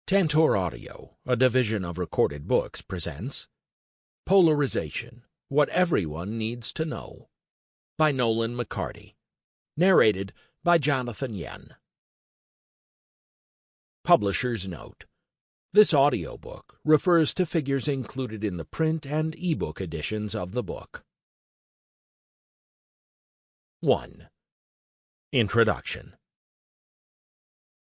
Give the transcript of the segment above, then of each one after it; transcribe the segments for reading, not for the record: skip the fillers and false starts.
Tantor Audio, a division of Recorded Books, presents Polarization, What Everyone Needs to Know, by Nolan McCarty, narrated by Jonathan Yen. Publisher's note: this audiobook refers to figures included in the print and ebook editions of the book. 1. Introduction.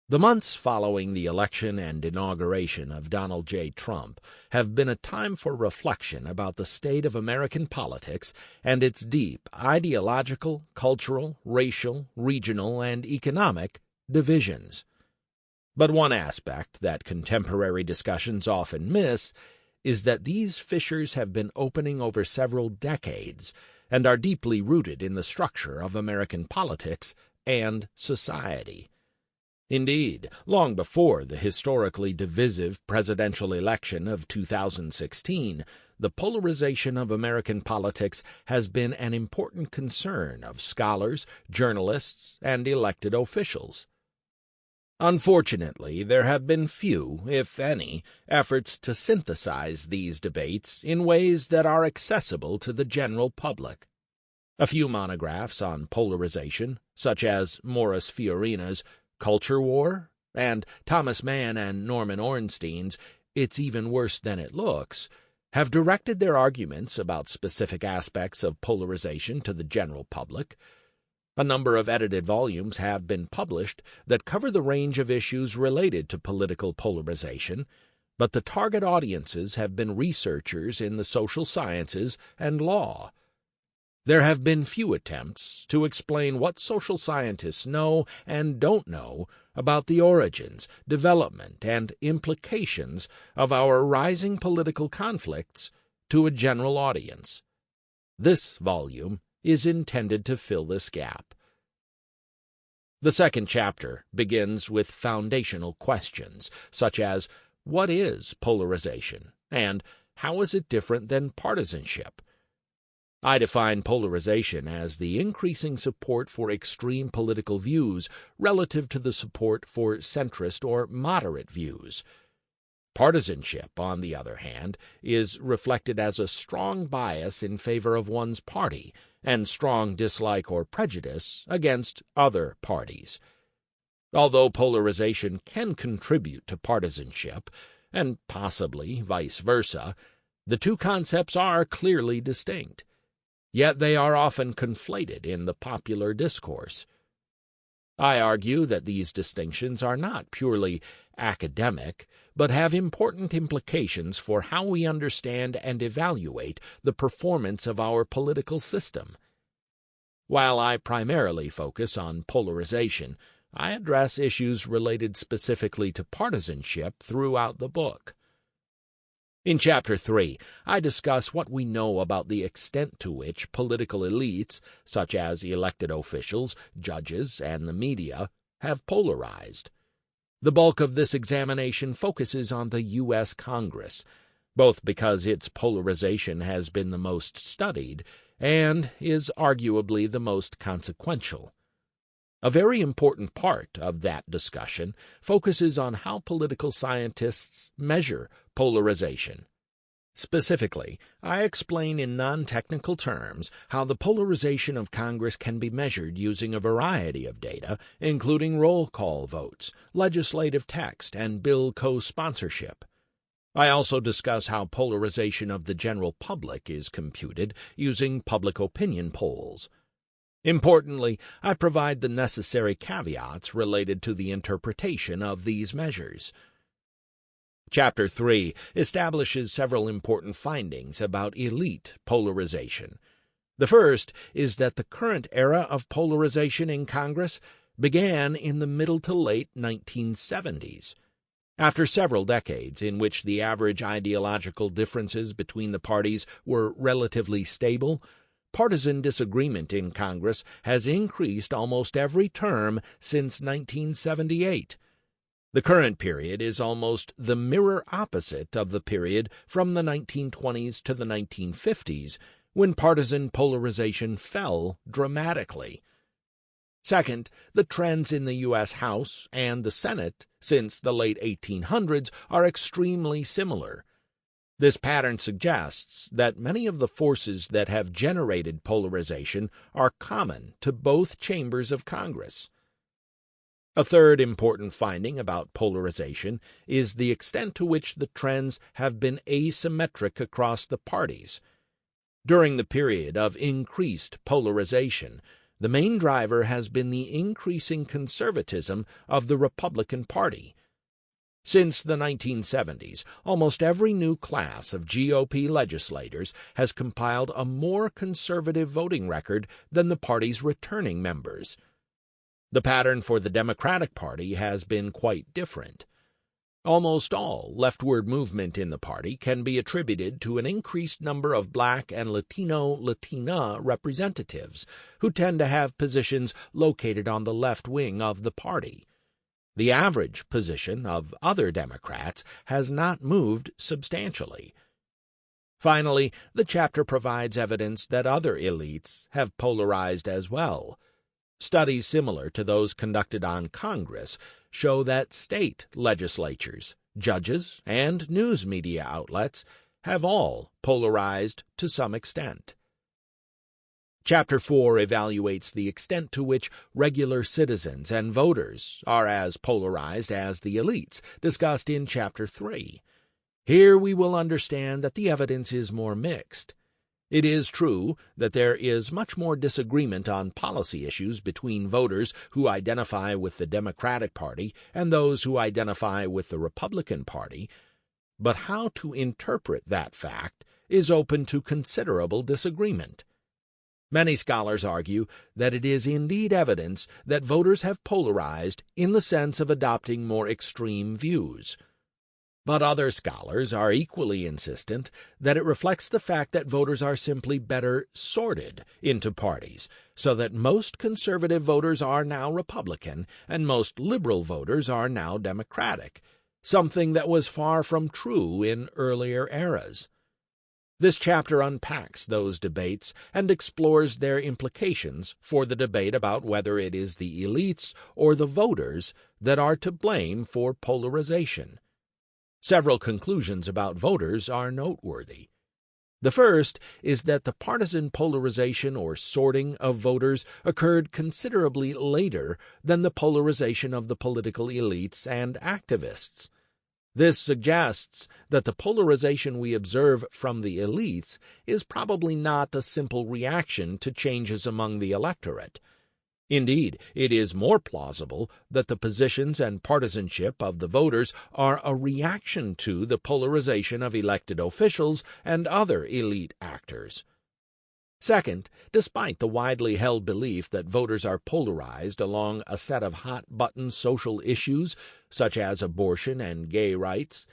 The months following the election and inauguration of Donald J. Trump have been a time for reflection about the state of American politics and its deep ideological, cultural, racial, regional, and economic divisions. But one aspect that contemporary discussions often miss is that these fissures have been opening over several decades and are deeply rooted in the structure of American politics and society. Indeed, long before the historically divisive presidential election of 2016, the polarization of American politics has been an important concern of scholars, journalists, and elected officials. Unfortunately, there have been few, if any, efforts to synthesize these debates in ways that are accessible to the general public. A few monographs on polarization, such as Morris Fiorina's Culture War and Thomas Mann and Norman Ornstein's It's Even Worse Than It Looks, have directed their arguments about specific aspects of polarization to the general public. A number of edited volumes have been published that cover the range of issues related to political polarization, but the target audiences have been researchers in the social sciences and law. There have been few attempts to explain what social scientists know and don't know about the origins, development, and implications of our rising political conflicts to a general audience. This volume is intended to fill this gap. The second chapter begins with foundational questions, such as, what is polarization, and how is it different than partisanship? I define polarization as the increasing support for extreme political views relative to the support for centrist or moderate views. Partisanship, on the other hand, is reflected as a strong bias in favor of one's party and strong dislike or prejudice against other parties. Although polarization can contribute to partisanship, and possibly vice versa, the two concepts are clearly distinct. Yet they are often conflated in the popular discourse. I argue that these distinctions are not purely academic, but have important implications for how we understand and evaluate the performance of our political system. While I primarily focus on polarization, I address issues related specifically to partisanship throughout the book. In Chapter 3, I discuss what we know about the extent to which political elites, such as elected officials, judges, and the media, have polarized. The bulk of this examination focuses on the U.S. Congress, both because its polarization has been the most studied and is arguably the most consequential. A very important part of that discussion focuses on how political scientists measure polarization. Specifically, I explain in non-technical terms how the polarization of Congress can be measured using a variety of data, including roll call votes, legislative text, and bill co-sponsorship. I also discuss how polarization of the general public is computed using public opinion polls. Importantly, I provide the necessary caveats related to the interpretation of these measures. Chapter 3 establishes several important findings about elite polarization. The first is that the current era of polarization in Congress began in the middle to late 1970s. After several decades in which the average ideological differences between the parties were relatively stable, partisan disagreement in Congress has increased almost every term since 1978. The current period is almost the mirror opposite of the period from the 1920s to the 1950s, when partisan polarization fell dramatically. Second, the trends in the U.S. House and the Senate since the late 1800s are extremely similar. This pattern suggests that many of the forces that have generated polarization are common to both chambers of Congress. A third important finding about polarization is the extent to which the trends have been asymmetric across the parties. During the period of increased polarization, the main driver has been the increasing conservatism of the Republican Party. Since the 1970s, almost every new class of GOP legislators has compiled a more conservative voting record than the party's returning members. The pattern for the Democratic Party has been quite different. Almost all leftward movement in the party can be attributed to an increased number of Black and Latina representatives, who tend to have positions located on the left wing of the party. The average position of other Democrats has not moved substantially. Finally, the chapter provides evidence that other elites have polarized as well. Studies similar to those conducted on Congress show that state legislatures, judges, and news media outlets have all polarized to some extent. Chapter 4 evaluates the extent to which regular citizens and voters are as polarized as the elites, discussed in Chapter 3. Here we will understand that the evidence is more mixed. It is true that there is much more disagreement on policy issues between voters who identify with the Democratic Party and those who identify with the Republican Party, but how to interpret that fact is open to considerable disagreement. Many scholars argue that it is indeed evidence that voters have polarized in the sense of adopting more extreme views. But other scholars are equally insistent that it reflects the fact that voters are simply better sorted into parties, so that most conservative voters are now Republican and most liberal voters are now Democratic, something that was far from true in earlier eras. This chapter unpacks those debates and explores their implications for the debate about whether it is the elites or the voters that are to blame for polarization. Several conclusions about voters are noteworthy. The first is that the partisan polarization or sorting of voters occurred considerably later than the polarization of the political elites and activists. This suggests that the polarization we observe from the elites is probably not a simple reaction to changes among the electorate. Indeed, it is more plausible that the positions and partisanship of the voters are a reaction to the polarization of elected officials and other elite actors. Second, despite the widely held belief that voters are polarized along a set of hot-button social issues such as abortion and gay rights,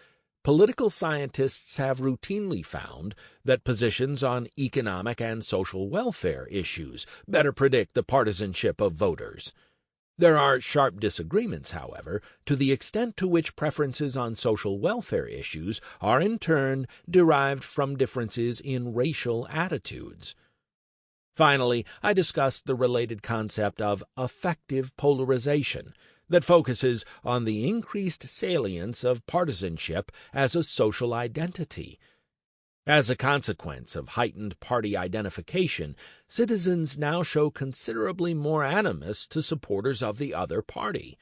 political scientists have routinely found that positions on economic and social welfare issues better predict the partisanship of voters. There are sharp disagreements, however, to the extent to which preferences on social welfare issues are in turn derived from differences in racial attitudes. Finally, I discussed the related concept of affective polarization, that focuses on the increased salience of partisanship as a social identity. As a consequence of heightened party identification, citizens now show considerably more animus to supporters of the other party.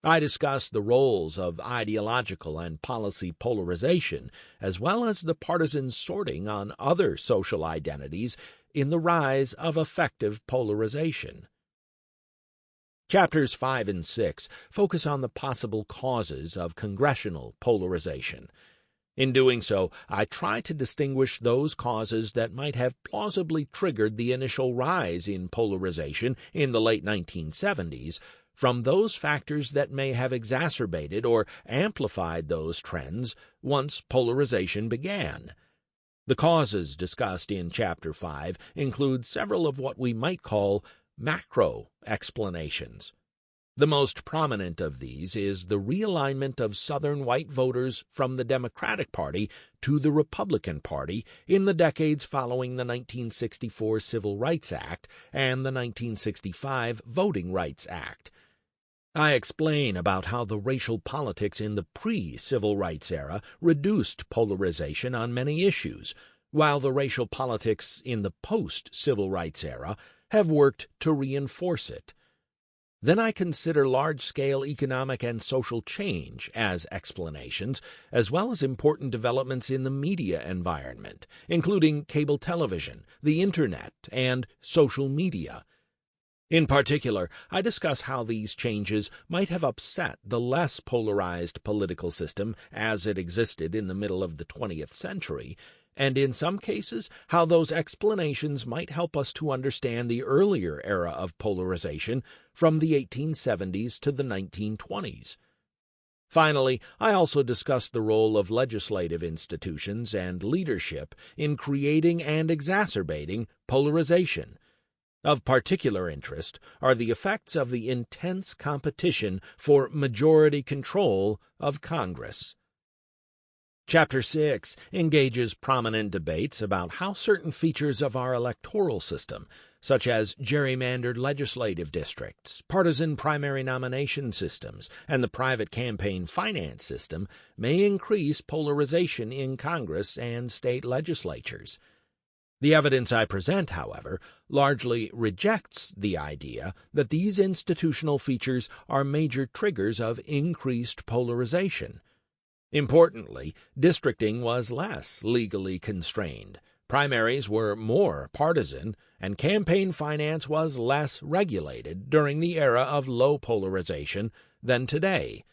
I discussed the roles of ideological and policy polarization, as well as the partisan sorting on other social identities in the rise of affective polarization. Chapters 5 and 6 focus on the possible causes of congressional polarization. In doing so, I try to distinguish those causes that might have plausibly triggered the initial rise in polarization in the late 1970s from those factors that may have exacerbated or amplified those trends once polarization began. The causes discussed in Chapter 5 include several of what we might call macro explanations. The most prominent of these is the realignment of Southern white voters from the Democratic Party to the Republican Party in the decades following the 1964 Civil Rights Act and the 1965 Voting Rights Act. I explain about how the racial politics in the pre-civil rights era reduced polarization on many issues, while the racial politics in the post-civil rights era have worked to reinforce it. Then I consider large-scale economic and social change as explanations, as well as important developments in the media environment, including cable television, the Internet, and social media. In particular, I discuss how these changes might have upset the less polarized political system as it existed in the middle of the 20th century, and in some cases, how those explanations might help us to understand the earlier era of polarization from the 1870s to the 1920s. Finally, I also discuss the role of legislative institutions and leadership in creating and exacerbating polarization. Of particular interest are the effects of the intense competition for majority control of Congress. Chapter 6 engages prominent debates about how certain features of our electoral system, such as gerrymandered legislative districts, partisan primary nomination systems, and the private campaign finance system, may increase polarization in Congress and state legislatures. The evidence I present, however, largely rejects the idea that these institutional features are major triggers of increased polarization. Importantly, districting was less legally constrained, primaries were more partisan, and campaign finance was less regulated during the era of low polarization than today.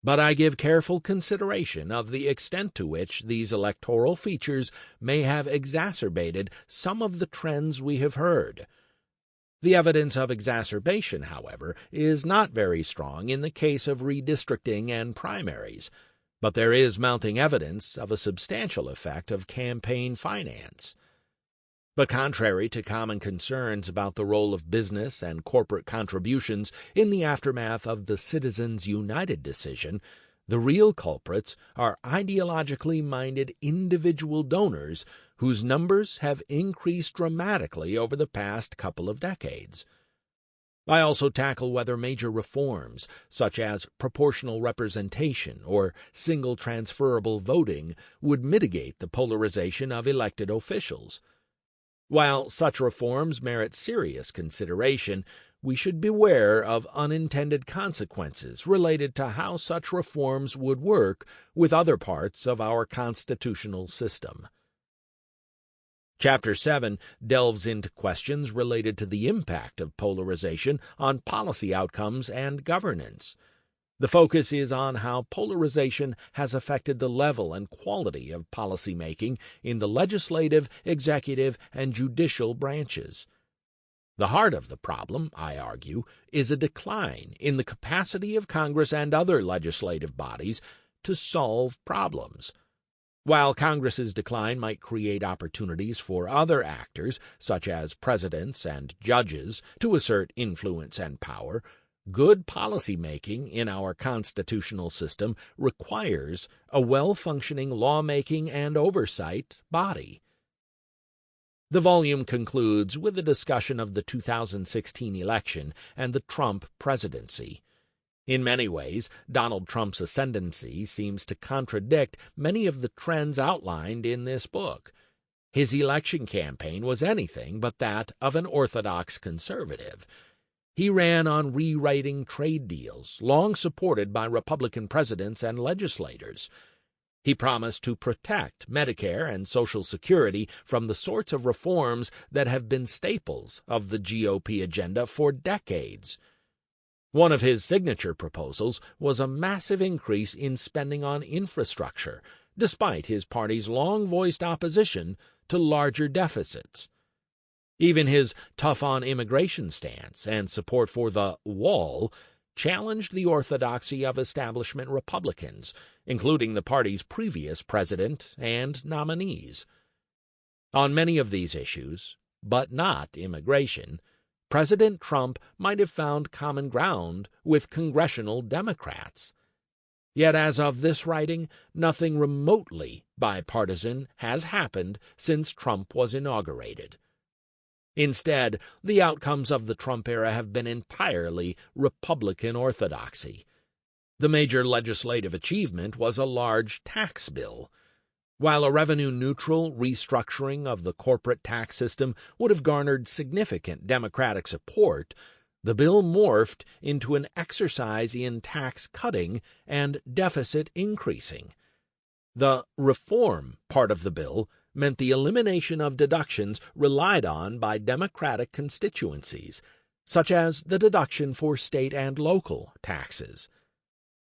But I give careful consideration of the extent to which these electoral features may have exacerbated some of the trends we have heard. The evidence of exacerbation, however, is not very strong in the case of redistricting and primaries, but there is mounting evidence of a substantial effect of campaign finance. But contrary to common concerns about the role of business and corporate contributions in the aftermath of the Citizens United decision, the real culprits are ideologically minded individual donors whose numbers have increased dramatically over the past couple of decades. I also tackle whether major reforms, such as proportional representation or single transferable voting, would mitigate the polarization of elected officials. While such reforms merit serious consideration, we should beware of unintended consequences related to how such reforms would work with other parts of our constitutional system. Chapter 7 delves into questions related to the impact of polarization on policy outcomes and governance. The focus is on how polarization has affected the level and quality of policymaking in the legislative, executive, and judicial branches. The heart of the problem, I argue, is a decline in the capacity of Congress and other legislative bodies to solve problems. While Congress's decline might create opportunities for other actors, such as presidents and judges, to assert influence and power, good policymaking in our constitutional system requires a well-functioning lawmaking and oversight body. The volume concludes with a discussion of the 2016 election and the Trump presidency. In many ways, Donald Trump's ascendancy seems to contradict many of the trends outlined in this book. His election campaign was anything but that of an orthodox conservative. He ran on rewriting trade deals, long supported by Republican presidents and legislators. He promised to protect Medicare and Social Security from the sorts of reforms that have been staples of the GOP agenda for decades. One of his signature proposals was a massive increase in spending on infrastructure, despite his party's long-voiced opposition to larger deficits. Even his tough-on-immigration stance and support for the wall challenged the orthodoxy of establishment Republicans, including the party's previous president and nominees. On many of these issues, but not immigration, President Trump might have found common ground with congressional Democrats. Yet as of this writing, nothing remotely bipartisan has happened since Trump was inaugurated. Instead, the outcomes of the Trump era have been entirely Republican orthodoxy. The major legislative achievement was a large tax bill. While a revenue-neutral restructuring of the corporate tax system would have garnered significant Democratic support, the bill morphed into an exercise in tax cutting and deficit increasing. The reform part of the bill meant the elimination of deductions relied on by Democratic constituencies, such as the deduction for state and local taxes.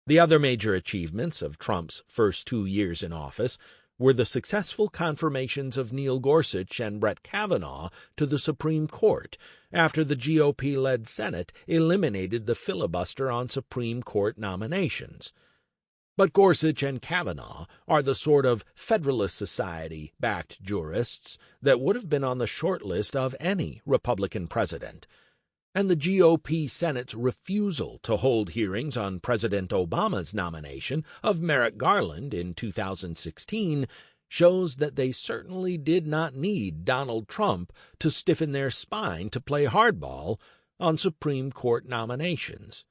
The other major achievements of Trump's first 2 years in office were the successful confirmations of Neil Gorsuch and Brett Kavanaugh to the Supreme Court after the GOP-led Senate eliminated the filibuster on Supreme Court nominations. But Gorsuch and Kavanaugh are the sort of Federalist Society-backed jurists that would have been on the short list of any Republican president. And the GOP Senate's refusal to hold hearings on President Obama's nomination of Merrick Garland in 2016 shows that they certainly did not need Donald Trump to stiffen their spine to play hardball on Supreme Court nominations.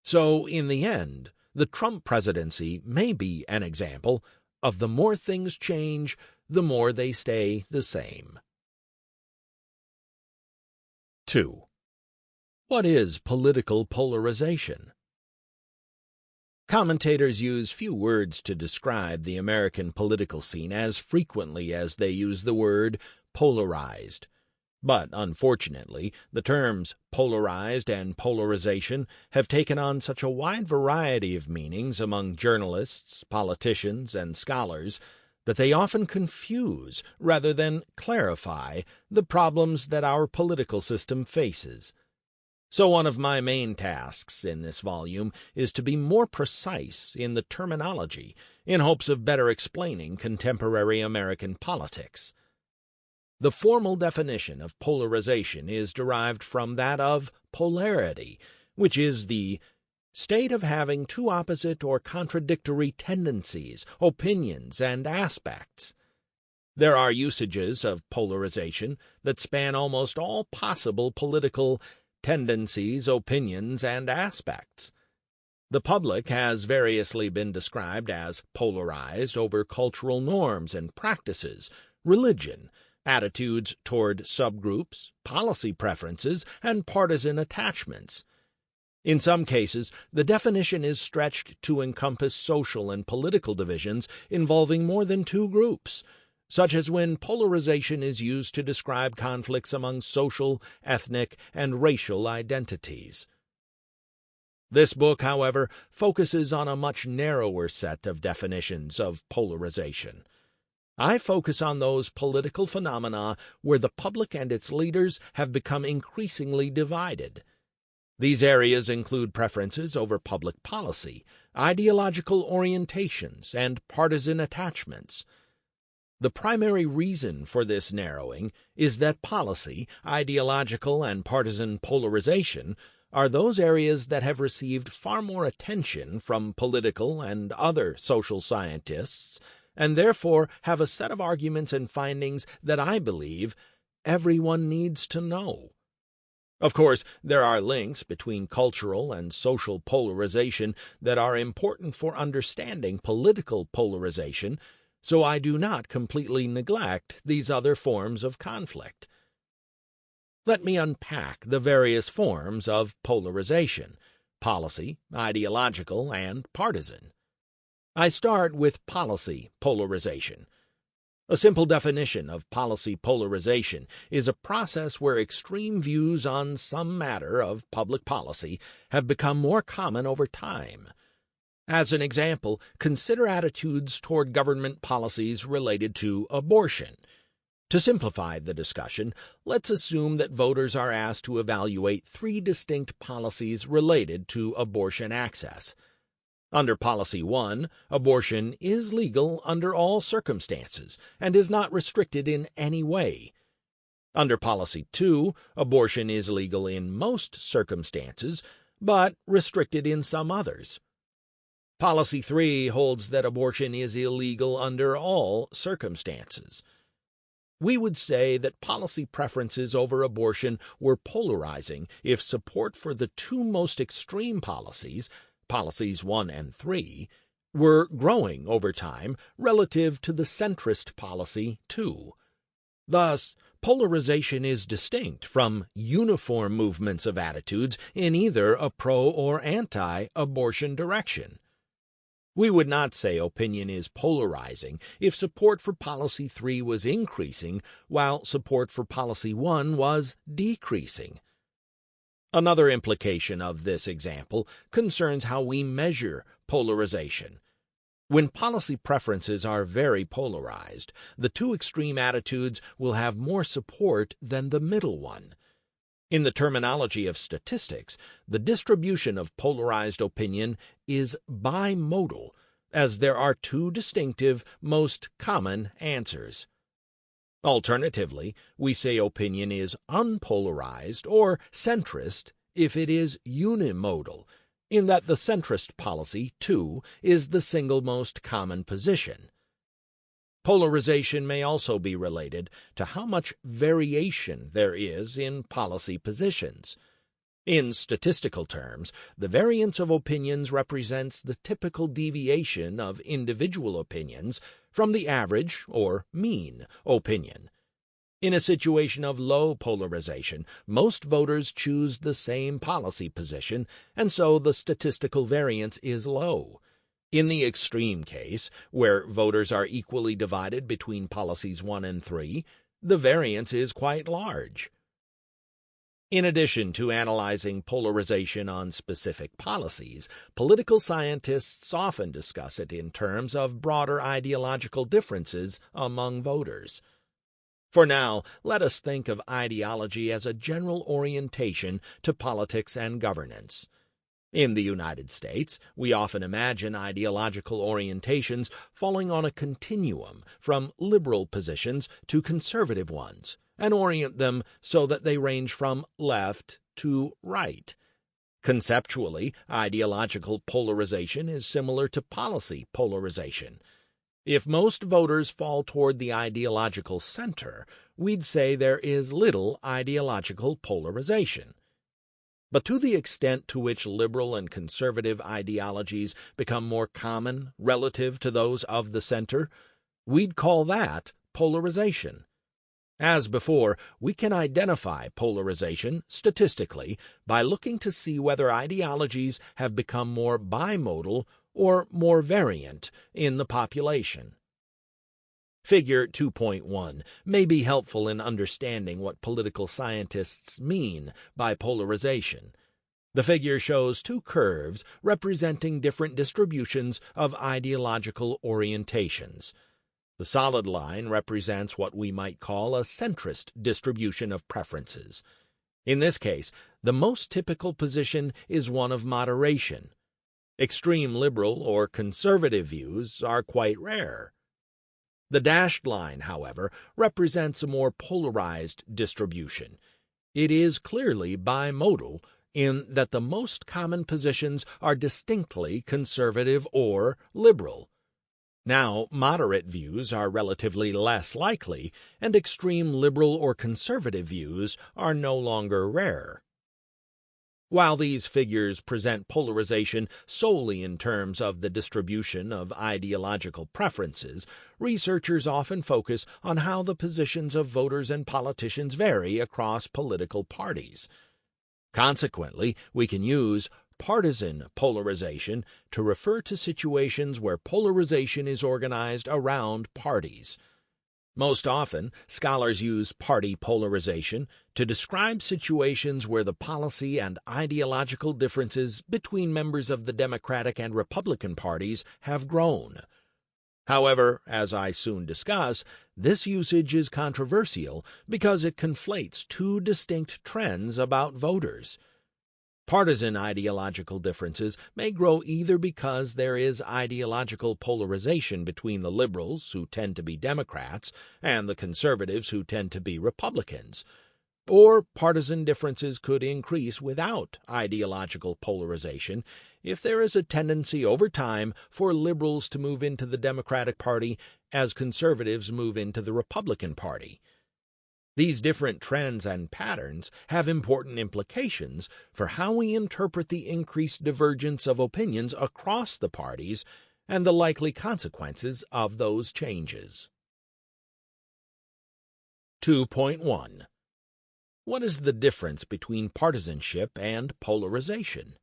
So, in the end, the Trump presidency may be an example of the more things change, the more they stay the same. 2. What is political polarization? Commentators use few words to describe the American political scene as frequently as they use the word polarized. But, unfortunately, the terms polarized and polarization have taken on such a wide variety of meanings among journalists, politicians, and scholars that they often confuse rather than clarify the problems that our political system faces. So one of my main tasks in this volume is to be more precise in the terminology in hopes of better explaining contemporary American politics. The formal definition of polarization is derived from that of polarity, which is the state of having two opposite or contradictory tendencies, opinions, and aspects. There are usages of polarization that span almost all possible political tendencies, opinions, and aspects. The public has variously been described as polarized over cultural norms and practices, religion, attitudes toward subgroups, policy preferences, and partisan attachments. In some cases, the definition is stretched to encompass social and political divisions involving more than two groups, such as when polarization is used to describe conflicts among social, ethnic, and racial identities. This book, however, focuses on a much narrower set of definitions of polarization. I focus on those political phenomena where the public and its leaders have become increasingly divided. These areas include preferences over public policy, ideological orientations, and partisan attachments. The primary reason for this narrowing is that policy, ideological, and partisan polarization are those areas that have received far more attention from political and other social scientists, and therefore have a set of arguments and findings that I believe everyone needs to know. Of course, there are links between cultural and social polarization that are important for understanding political polarization, so I do not completely neglect these other forms of conflict. Let me unpack the various forms of polarization: policy, ideological, and partisan. I start with policy polarization. A simple definition of policy polarization is a process where extreme views on some matter of public policy have become more common over time. As an example, consider attitudes toward government policies related to abortion. To simplify the discussion, let's assume that voters are asked to evaluate 3 distinct policies related to abortion access. Under Policy 1, abortion is legal under all circumstances and is not restricted in any way. Under Policy 2, abortion is legal in most circumstances, but restricted in some others. Policy 3 holds that abortion is illegal under all circumstances. We would say that policy preferences over abortion were polarizing if support for the two most extreme policies, Policies 1 and 3, were growing over time relative to the centrist Policy 2. Thus, polarization is distinct from uniform movements of attitudes in either a pro- or anti-abortion direction. We would not say opinion is polarizing if support for Policy 3 was increasing while support for Policy 1 was decreasing. Another implication of this example concerns how we measure polarization. When policy preferences are very polarized, the two extreme attitudes will have more support than the middle one. In the terminology of statistics, the distribution of polarized opinion is bimodal, as there are two distinctive, most common answers. Alternatively, we say opinion is unpolarized or centrist if it is unimodal, in that the centrist policy, too, is the single most common position. Polarization may also be related to how much variation there is in policy positions. In statistical terms, the variance of opinions represents the typical deviation of individual opinions from the average or mean opinion. In a situation of low polarization, most voters choose the same policy position, and so the statistical variance is low. In the extreme case, where voters are equally divided between Policies 1 and 3, the variance is quite large. In addition to analyzing polarization on specific policies, political scientists often discuss it in terms of broader ideological differences among voters. For now, let us think of ideology as a general orientation to politics and governance. In the United States, we often imagine ideological orientations falling on a continuum from liberal positions to conservative ones, and orient them so that they range from left to right. Conceptually, ideological polarization is similar to policy polarization. If most voters fall toward the ideological center, we'd say there is little ideological polarization. But to the extent to which liberal and conservative ideologies become more common relative to those of the center, we'd call that polarization. As before, we can identify polarization statistically by looking to see whether ideologies have become more bimodal or more variant in the population. Figure 2.1 may be helpful in understanding what political scientists mean by polarization. The figure shows two curves representing different distributions of ideological orientations. The solid line represents what we might call a centrist distribution of preferences. In this case, the most typical position is one of moderation. Extreme liberal or conservative views are quite rare. The dashed line, however, represents a more polarized distribution. It is clearly bimodal in that the most common positions are distinctly conservative or liberal. Now, moderate views are relatively less likely, and extreme liberal or conservative views are no longer rare. While these figures present polarization solely in terms of the distribution of ideological preferences, researchers often focus on how the positions of voters and politicians vary across political parties. Consequently, we can use partisan polarization to refer to situations where polarization is organized around parties. Most often, scholars use party polarization to describe situations where the policy and ideological differences between members of the Democratic and Republican parties have grown. However, as I soon discuss, this usage is controversial because it conflates two distinct trends about voters. Partisan ideological differences may grow either because there is ideological polarization between the liberals, who tend to be Democrats, and the conservatives, who tend to be Republicans, or partisan differences could increase without ideological polarization if there is a tendency over time for liberals to move into the Democratic Party as conservatives move into the Republican Party. These different trends and patterns have important implications for how we interpret the increased divergence of opinions across the parties and the likely consequences of those changes. 2.1. What is the difference between partisanship and polarization?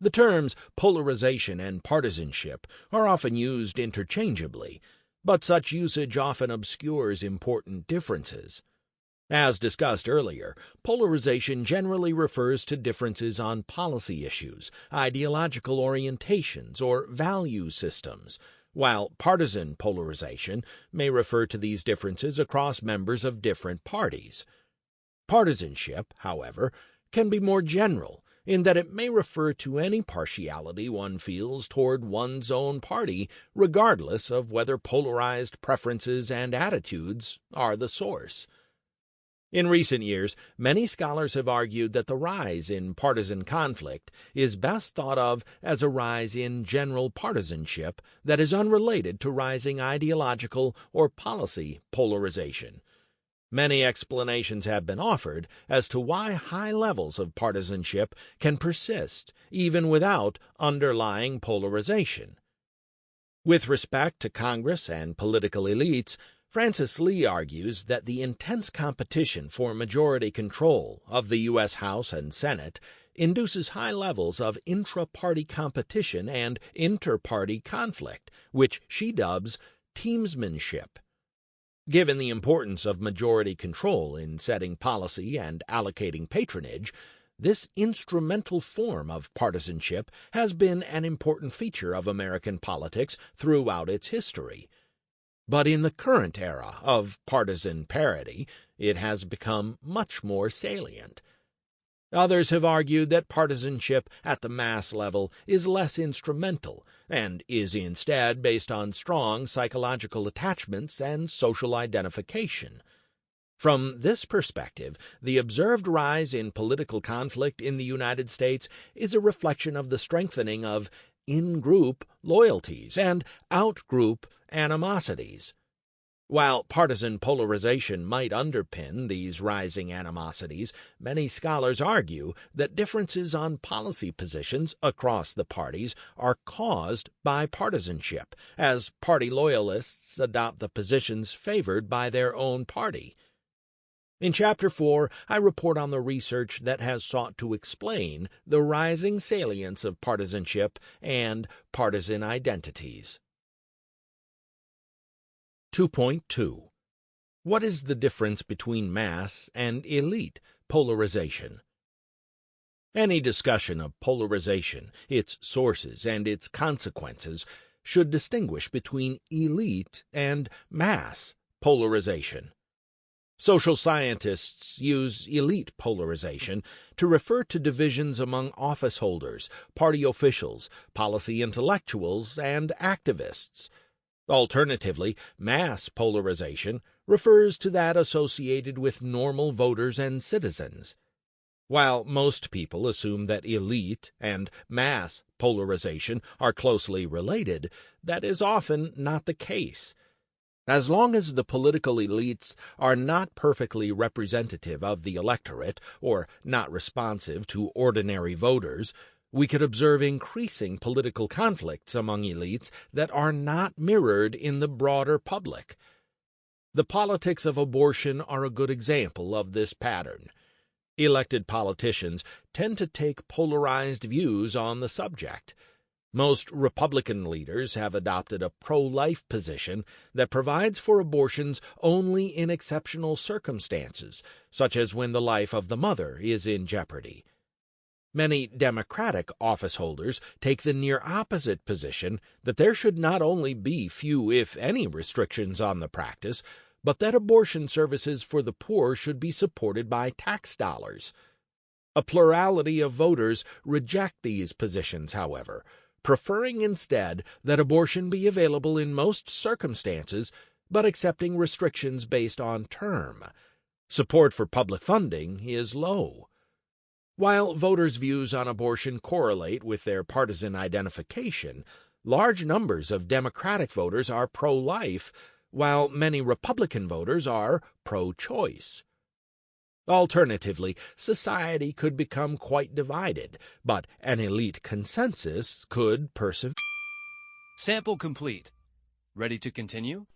The terms polarization and partisanship are often used interchangeably, but such usage often obscures important differences. As discussed earlier, polarization generally refers to differences on policy issues, ideological orientations, or value systems, while partisan polarization may refer to these differences across members of different parties. Partisanship, however, can be more general in that it may refer to any partiality one feels toward one's own party, regardless of whether polarized preferences and attitudes are the source. In recent years, many scholars have argued that the rise in partisan conflict is best thought of as a rise in general partisanship that is unrelated to rising ideological or policy polarization. Many explanations have been offered as to why high levels of partisanship can persist even without underlying polarization. With respect to Congress and political elites, Francis Lee argues that the intense competition for majority control of the U.S. House and Senate induces high levels of intra-party competition and inter-party conflict, which she dubs teamsmanship. Given the importance of majority control in setting policy and allocating patronage, this instrumental form of partisanship has been an important feature of American politics throughout its history. But in the current era of partisan parity, it has become much more salient. Others have argued that partisanship at the mass level is less instrumental and is instead based on strong psychological attachments and social identification. From this perspective, the observed rise in political conflict in the United States is a reflection of the strengthening of in-group loyalties and out-group animosities. While partisan polarization might underpin these rising animosities, many scholars argue that differences on policy positions across the parties are caused by partisanship, as party loyalists adopt the positions favored by their own party. In Chapter 4, I report on the research that has sought to explain the rising salience of partisanship and partisan identities. 2.2. What is the difference between mass and elite polarization? Any discussion of polarization, its sources, and its consequences should distinguish between elite and mass polarization. Social scientists use elite polarization to refer to divisions among office holders, party officials, policy intellectuals, and activists. Alternatively, mass polarization refers to that associated with normal voters and citizens. While most people assume that elite and mass polarization are closely related, that is often not the case. As long as the political elites are not perfectly representative of the electorate or not responsive to ordinary voters, we could observe increasing political conflicts among elites that are not mirrored in the broader public. The politics of abortion are a good example of this pattern. Elected politicians tend to take polarized views on the subject. Most Republican leaders have adopted a pro-life position that provides for abortions only in exceptional circumstances, such as when the life of the mother is in jeopardy. Many Democratic office holders take the near opposite position that there should not only be few, if any, restrictions on the practice, but that abortion services for the poor should be supported by tax dollars. A plurality of voters reject these positions, however, preferring instead that abortion be available in most circumstances, but accepting restrictions based on term. Support for public funding is low. While voters' views on abortion correlate with their partisan identification, large numbers of Democratic voters are pro-life, while many Republican voters are pro-choice. Alternatively, society could become quite divided, but an elite consensus could persevere. Sample complete. Ready to continue?